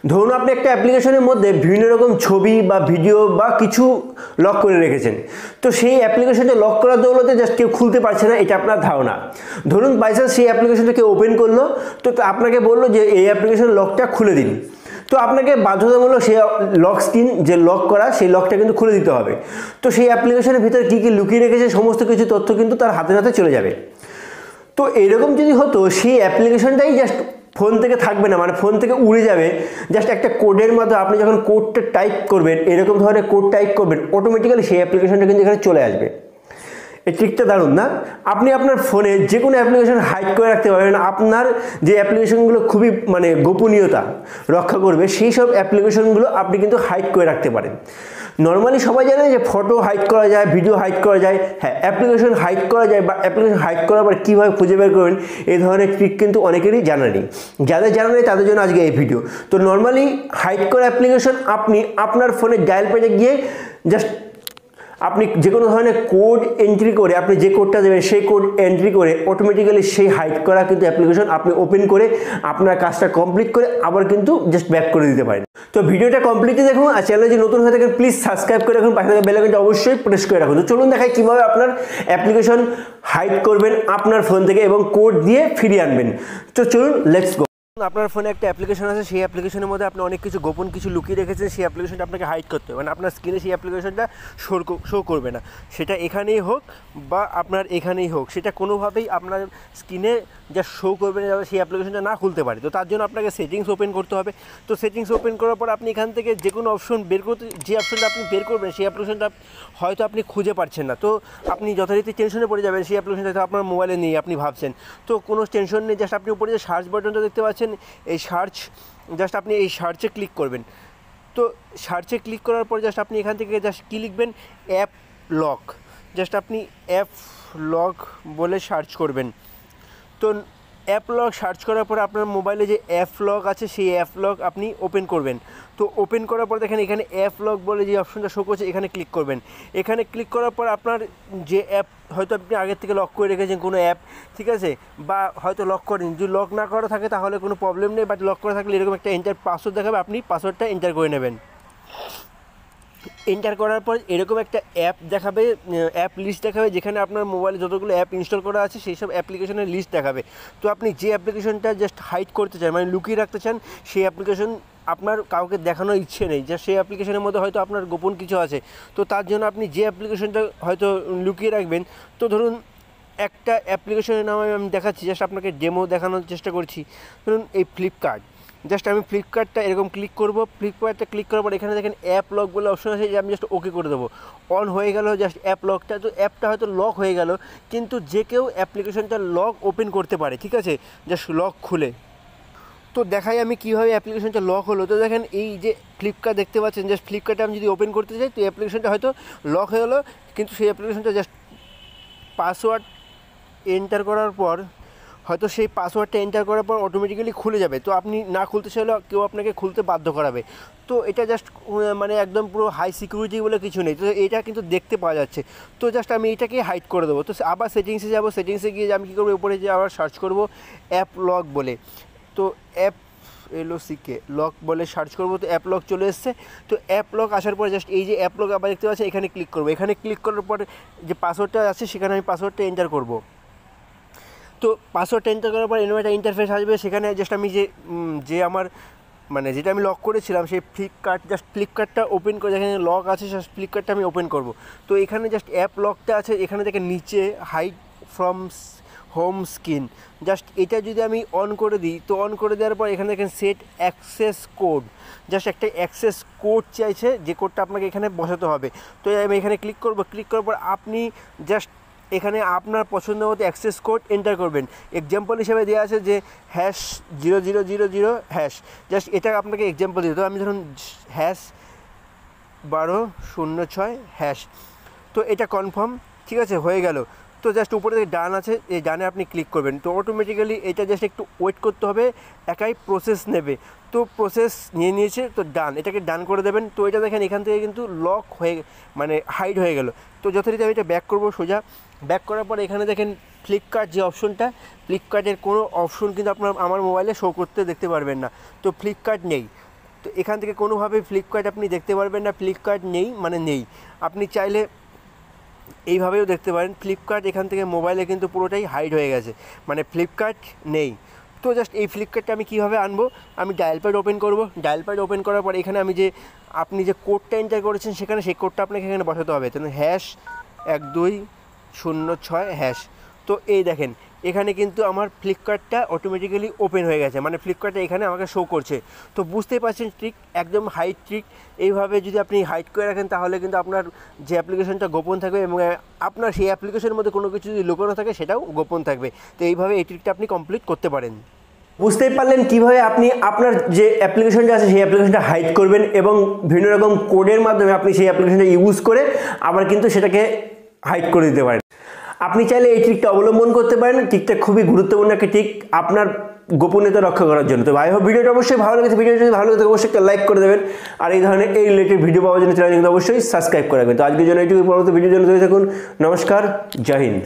ধরুন আপনি একটা অ্যাপ্লিকেশনের মধ্যে বিভিন্ন রকম ছবি বা ভিডিও বা কিছু লক করে রেখেছেন, তো সেই অ্যাপ্লিকেশনটা লক করার দৌলতে জাস্ট কেউ খুলতে পারছে না, এটা আপনার ধারণা। ধরুন বাইচান্স সেই অ্যাপ্লিকেশনটা কেউ ওপেন করলো, তো আপনাকে বললো যে এই অ্যাপ্লিকেশন লকটা খুলে দিন, তো আপনাকে বাধ্যতামূলক সেই লক স্ক্রিন যে লক করা সেই লকটা কিন্তু খুলে দিতে হবে। তো সেই অ্যাপ্লিকেশনের ভিতরে কী কী লুকিয়ে রেখেছে সমস্ত কিছু তথ্য কিন্তু তার হাতে হাতে চলে যাবে। তো এরকম যদি হতো, সেই অ্যাপ্লিকেশনটাই জাস্ট ফোন থেকে থাকবে না, মানে ফোন থেকে উড়ে যাবে, জাস্ট একটা কোডের মাধ্যমে আপনি যখন কোডটা টাইপ করবেন, এরকম ধরনের কোড টাইপ করবেন, অটোমেটিক্যালি সেই অ্যাপ্লিকেশনটা কিন্তু এখানে চলে আসবে। এই ট্রিকটা দারুণ না? আপনি আপনার ফোনে যে কোনো অ্যাপ্লিকেশন হাইড করে রাখতে পারবেন, আপনার যে অ্যাপ্লিকেশনগুলো খুবই মানে গোপনীয়তা রক্ষা করবে সেই সব অ্যাপ্লিকেশনগুলো আপনি কিন্তু হাইড করে রাখতে পারেন। নর্মালি সবাই জানে যে ফটো হাইড করা যায়, ভিডিও হাইড করা যায়, হ্যাঁ অ্যাপ্লিকেশন হাইড করা যায়, বা অ্যাপ্লিকেশন হাইড করার পর কীভাবে খুঁজে বের করবেন এই ধরনের ট্রিক কিন্তু অনেকেরই জানা নেই। যাদের জানা নেই তাদের জন্য আজকে এই ভিডিও। তো নর্মালি হাইড করা অ্যাপ্লিকেশন আপনি আপনার ফোনের ডায়াল পেজে গিয়ে জাস্ট আপনি যে কোনো ধরনের কোড এন্ট্রি করে, আপনি যে কোডটা দেবেন সেই কোড এন্ট্রি করে অটোমেটিক্যালি সেই হাইড করা কিন্তু অ্যাপ্লিকেশন আপনি ওপেন করে আপনার কাজটা কমপ্লিট করে আবার কিন্তু জাস্ট ব্যাক করে দিতে পারেন। তো ভিডিওটা কমপ্লিটলি দেখুন, আর চ্যানেলে যদি নতুন হয়ে থাকেন প্লিজ সাবস্ক্রাইব করে রাখুন, পাশে থাকা বেল আইকনটা অবশ্যই প্রেস করে রাখুন। তো চলুন দেখাই কীভাবে আপনার অ্যাপ্লিকেশন হাইড করবেন আপনার ফোন থেকে এবং কোড দিয়ে ফিরিয়ে আনবেন। তো চলুন লেটস গো। আপনার ফোনে একটা অ্যাপ্লিকেশন আছে, সেই অ্যাপ্লিকেশনের মধ্যে আপনি অনেক কিছু গোপন কিছু লুকিয়ে রেখেছেন, সেই অ্যাপ্লিকেশনটা আপনাকে হাইড করতে হবে, মানে আপনার স্ক্রিনে সেই অ্যাপ্লিকেশনটা শো করবে না, সেটা এখানেই হোক বা আপনার এখানেই হোক, সেটা কোনোভাবেই আপনার স্ক্রিনে যা শো করবে না যাতে সেই অ্যাপ্লিকেশনটা না খুলতে পারে। তো তার জন্য আপনাকে সেটিংস ওপেন করতে হবে। তো সেটিংস ওপেন করার পর আপনি এখান থেকে যে কোনো অপশন বের করতে, যে অপশনটা আপনি বের করবেন সেই অ্যাপ্লিকেশনটা হয়তো আপনি খুঁজে পাচ্ছেন না, তো আপনি যথারীতি টেনশনে পড়ে যাবেন, সেই অ্যাপ্লিকেশনটা আপনার মোবাইলে নেই, আপনি ভাবছেন। তো কোনো টেনশন নেই, জাস্ট আপনি উপরে যে সার্চ বাটনটা দেখতে পাচ্ছেন, এই সার্চ, জাস্ট আপনি এই সার্চে ক্লিক করবেন। তো সার্চে ক্লিক করার পর জাস্ট আপনি এখান থেকে জাস্ট কী লিখবেন, অ্যাপ লক, জাস্ট আপনি অ্যাপ লক বলে সার্চ করবেন। তো অ্যাপ লক সার্চ করার পর আপনার মোবাইলে যে অ্যাপ লক আছে সেই অ্যাপ লক আপনি ওপেন করবেন। তো ওপেন করার পর দেখেন এখানে অ্যাপ লক বলে যে অপশনটা শো করছে, এখানে ক্লিক করবেন। এখানে ক্লিক করার পর আপনার যে অ্যাপ হয়তো আপনি আগের থেকে লক করে রেখেছেন কোনো অ্যাপ, ঠিক আছে, বা হয়তো লক করেন, যদি লক না করা থাকে তাহলে কোনো প্রবলেম নেই, বাট লক করা থাকলে এরকম একটা এন্টার পাসওয়ার্ড দেখাবে, আপনি পাসওয়ার্ডটা এন্টার করে নেবেন। এন্টার করার পর এরকম একটা অ্যাপ দেখাবে, অ্যাপ লিস্ট দেখাবে, যেখানে আপনার মোবাইলে যতগুলো অ্যাপ ইনস্টল করা আছে সেই সব অ্যাপ্লিকেশনের লিস্ট দেখাবে। তো আপনি যে অ্যাপ্লিকেশনটা জাস্ট হাইড করতে চান, মানে লুকিয়ে রাখতে চান, সেই অ্যাপ্লিকেশন আপনার কাউকে দেখানোর ইচ্ছে নেই, যে সেই অ্যাপ্লিকেশনের মধ্যে হয়তো আপনার গোপন কিছু আছে, তো তার জন্য আপনি যে অ্যাপ্লিকেশনটা হয়তো লুকিয়ে রাখবেন, তো ধরুন একটা অ্যাপ্লিকেশনের নাম আমি দেখাচ্ছি, জাস্ট আপনাকে ডেমো দেখানোর চেষ্টা করছি। ধরুন এই ফ্লিপকার্ট, জাস্ট আমি ফ্লিপকার্টটা এরকম ক্লিক করব, ফ্লিপকার্টটা ক্লিক করার পর এখানে দেখেন অ্যাপ লক বলে অপশন আছে, যে আমি জাস্ট ওকে করে দেবো, অন হয়ে গেল জাস্ট অ্যাপ লকটা। তো অ্যাপটা হয়তো লক হয়ে গেল, কিন্তু যে কেউ অ্যাপ্লিকেশনটা লক ওপেন করতে পারে, ঠিক আছে, জাস্ট লক খুলে। তো দেখাই আমি কীভাবে অ্যাপ্লিকেশনটা লক হলো। তো দেখেন এই যে ফ্লিপকার্ট দেখতে পাচ্ছেন, জাস্ট ফ্লিপকার্টে আমি যদি ওপেন করতে চাই তো অ্যাপ্লিকেশনটা হয়তো লক হয়ে গেলো, কিন্তু সেই অ্যাপ্লিকেশনটা জাস্ট পাসওয়ার্ড এন্টার করার পর হয়তো সেই পাসওয়ার্ডটা এন্টার করার পর অটোমেটিক্যালি খুলে যাবে। তো আপনি না খুলতে চাইলেও কেউ আপনাকে খুলতে বাধ্য করাবে। তো এটা জাস্ট মানে একদম পুরো হাই সিকিউরিটি বলে কিছু নেই, তো এটা কিন্তু দেখতে পাওয়া যাচ্ছে। তো জাস্ট আমি এটাকে হাইড করে দেবো। তো আবার সেটিংসে যাব, সেটিংসে গিয়ে আমি কী করবো, উপরে যে আবার সার্চ করব অ্যাপ লক বলে, তো অ্যাপ LOCK লক বলে সার্চ করবো, তো অ্যাপ লক চলে এসছে। তো অ্যাপ লক আসার পরে জাস্ট এই যে অ্যাপ লক আবার দেখতে পাচ্ছি, এখানে ক্লিক করবো। এখানে ক্লিক করার পরে যে পাসওয়ার্ডটা আছে সেখানে আমি পাসওয়ার্ডটা এন্টার করব। তো পাসওয়ার্ডটা এন্টার করার পর এরকম একটা ইন্টারফেস আসবে, সেখানে জাস্ট আমি যে আমার মানে যেটা আমি লক করেছিলাম সেই ফ্লিপকার্টটা ওপেন করে, যেখানে লক আছে ফ্লিপকার্টটা আমি ওপেন করব। তো এখানে জাস্ট অ্যাপ লকটা আছে, এখানে দেখেন নিচে hide from home screen, just এটা যদি আমি অন করে দিই, তো অন করে দেওয়ার পর এখানে দেখেন সেট অ্যাক্সেস কোড, জাস্ট একটা অ্যাক্সেস কোড চাইছে, যে কোডটা আপনাকে এখানে বসাতে হবে। তো আমি এখানে ক্লিক করব। ক্লিক করার পর আপনি জাস্ট এখানে আপনার পছন্দ মতো অ্যাক্সেস কোড এন্টার করবেন। এক্সাম্পল হিসেবে দেওয়া আছে যে #0000#, জাস্ট এটা আপনাকে এক্সাম্পল দিতে। তো আমি ধরুন #1206#, তো এটা কনফার্ম, ঠিক আছে, হয়ে গেল। তো জাস্ট উপরে থেকে ডান আছে, এই ডানে আপনি ক্লিক করবেন। তো অটোমেটিক্যালি এটা জাস্ট একটু ওয়েট করতে হবে, একাই প্রসেস নেবে। তো প্রসেস নিয়েছে, তো ডান, এটাকে ডান করে দেবেন। তো এটা দেখেন এখান থেকে কিন্তু লক হয়ে মানে হাইড হয়ে গেল। তো যথারীতি আমি এটা ব্যাক করবো, সোজা ব্যাক করার পর এখানে দেখেন ফ্লিপকার্ট যে অপশনটা, ফ্লিপকার্টের কোনো অপশন কিন্তু আমার মোবাইলে শো করতে দেখতে পারবেন না। তো ফ্লিপকার্ট নেই, তো এখান থেকে কোনোভাবে ফ্লিপকার্ট আপনি দেখতে পারবেন না, ফ্লিপকার্ট নেই মানে নেই। আপনি চাইলে এইভাবেও দেখতে পারেন, ফ্লিপকার্ট এখান থেকে মোবাইলে কিন্তু পুরোটাই হাইড হয়ে গেছে, মানে ফ্লিপকার্ট নেই। তো জাস্ট এই ফ্লিপকার্টটা আমি কীভাবে আনবো, আমি ডায়াল প্যাড ওপেন করব। ডায়াল প্যাড ওপেন করার পর এখানে আমি যে আপনি যে কোডটা এন্টার করেছেন সেখানে সেই কোডটা আপনাকে এখানে বসাতে হবে, তেমন #1206#। তো এই দেখেন এখানে কিন্তু আমার ফ্লিপকার্টটা অটোমেটিক্যালি ওপেন হয়ে গেছে, মানে ফ্লিপকার্টটা এখানে আমাকে শো করছে। তো বুঝতেই পারছেন ট্রিক, একদম হাইড ট্রিক। এইভাবে যদি আপনি হাইড করে রাখেন তাহলে কিন্তু আপনার যে অ্যাপ্লিকেশনটা গোপন থাকবে এবং আপনার সেই অ্যাপ্লিকেশনের মধ্যে কোনো কিছু যদি লুকানো থাকে সেটাও গোপন থাকবে। তো এইভাবে এই ট্রিকটা আপনি কমপ্লিট করতে পারেন। বুঝতেই পারলেন কীভাবে আপনি আপনার যে অ্যাপ্লিকেশনটা আছে সেই অ্যাপ্লিকেশনটা হাইড করবেন এবং বিভিন্ন রকম কোডের মাধ্যমে আপনি সেই অ্যাপ্লিকেশনটা ইউজ করে আবার কিন্তু সেটাকে হাইড করে দিতে পারেন। আপনি চাইলে এই ট্রিকটা অবলম্বন করতে পারেন। ট্রিকটা খুবই গুরুত্বপূর্ণ একটা ট্রিক আপনার গোপনীয়তা রক্ষা করার জন্য। তো আই হোপ ভিডিওটা অবশ্যই ভালো লেগেছে। ভিডিওটা যদি ভালো লাগে অবশ্যই একটা লাইক করে দেবেন, আর এই ধরনের এই রিলেটেড ভিডিও পাওয়ার জন্য চ্যানেল কিন্তু অবশ্যই সাবস্ক্রাইব করে রাখবেন। তো আজকের জন্য এইটুকু, পরবর্তী ভিডিওর জন্য তৈরি থাকুন। নমস্কার, জয় হিন্দ।